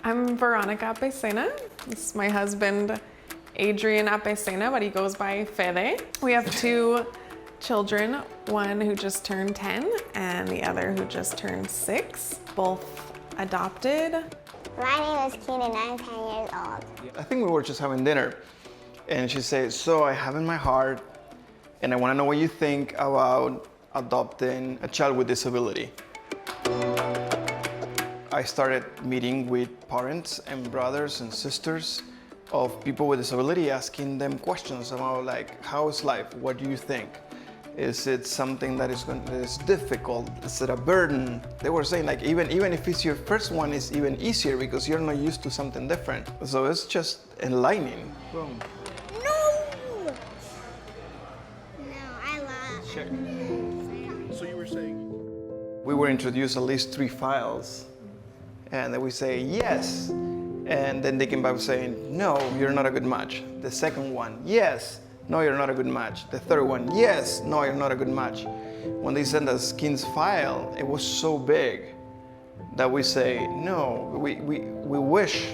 I'm Veronica Apesena. This is my husband, Adrian Apesena, but he goes by Fede. We have two children, one who just turned 10 and the other who just turned 6, both adopted. My name is Keenan, I'm 10 years old. I think we were just having dinner and she said, so I have in my heart and I want to know what you think about adopting a child with disability. I started meeting with parents and brothers and sisters of people with disability, asking them questions about like, how is life? What do you think? Is it something that is difficult? Is it a burden? They were saying like, even if it's your first one, it's even easier because you're not used to something different. So it's just enlightening. Boom. No, I love. Check. So you were saying? We were introduced at least 3 files. And then we say yes, and then they came back saying, no, you're not a good match. The second one, yes, no, you're not a good match. The third one, yes, no, you're not a good match. When they sent us Keen's file, it was so big that we say, no, we wish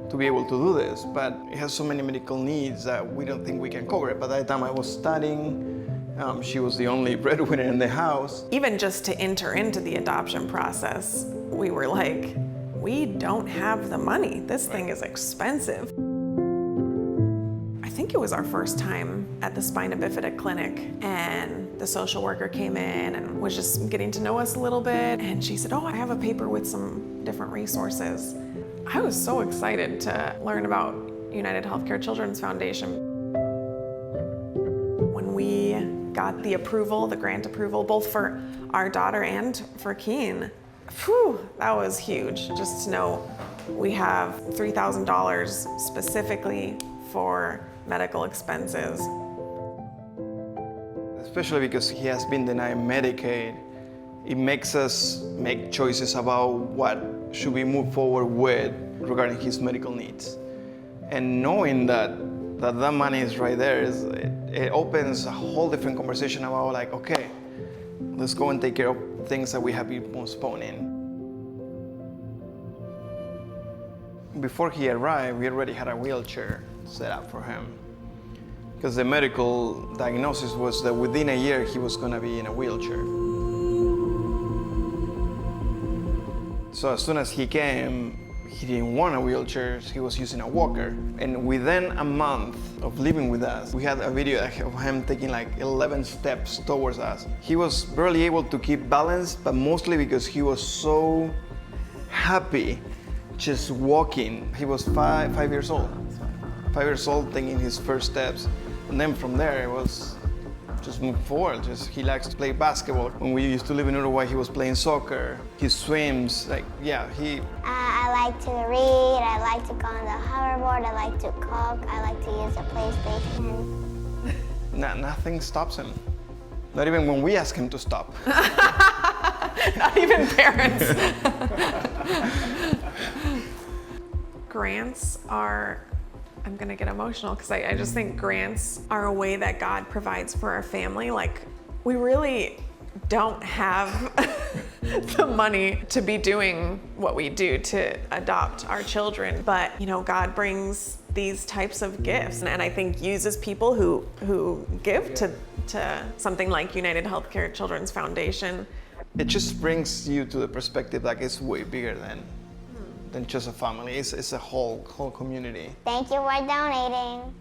to be able to do this, but it has so many medical needs that we don't think we can cover it. By that time I was studying, she was the only breadwinner in the house. Even just to enter into the adoption process, we were like, we don't have the money. This thing is expensive. I think it was our first time at the Spina Bifida clinic, and the social worker came in and was just getting to know us a little bit. And she said, oh, I have a paper with some different resources. I was so excited to learn about United Healthcare Children's Foundation. When we got the approval, the grant approval, both for our daughter and for Keen, phew, that was huge. Just to know we have $3,000 specifically for medical expenses. Especially because he has been denied Medicaid, it makes us make choices about what should we move forward with regarding his medical needs. And knowing that money is right there, it opens a whole different conversation about like, okay, let's go and take care of things that we have been postponing. Before he arrived, we already had a wheelchair set up for him because the medical diagnosis was that within a year he was going to be in a wheelchair. So as soon as he came, he didn't want a wheelchair, he was using a walker. And within a month of living with us, we had a video of him taking like 11 steps towards us. He was barely able to keep balance, but mostly because he was so happy just walking. He was five years old. 5 years old, taking his first steps. And then from there, it was just move forward. He likes to play basketball. When we used to live in Uruguay, he was playing soccer. He swims, I like to read, I like to go on the hoverboard, I like to cook, I like to use the PlayStation. Nothing stops him. Not even when we ask him to stop. Not even parents. Grants are, I'm gonna get emotional because I just think grants are a way that God provides for our family. Like, we really don't have the money to be doing what we do to adopt our children, but God brings these types of gifts, and I think uses people who give to something like United Healthcare Children's Foundation. It just brings you to the perspective like it's way bigger than just a family. It's a whole community. Thank you for donating.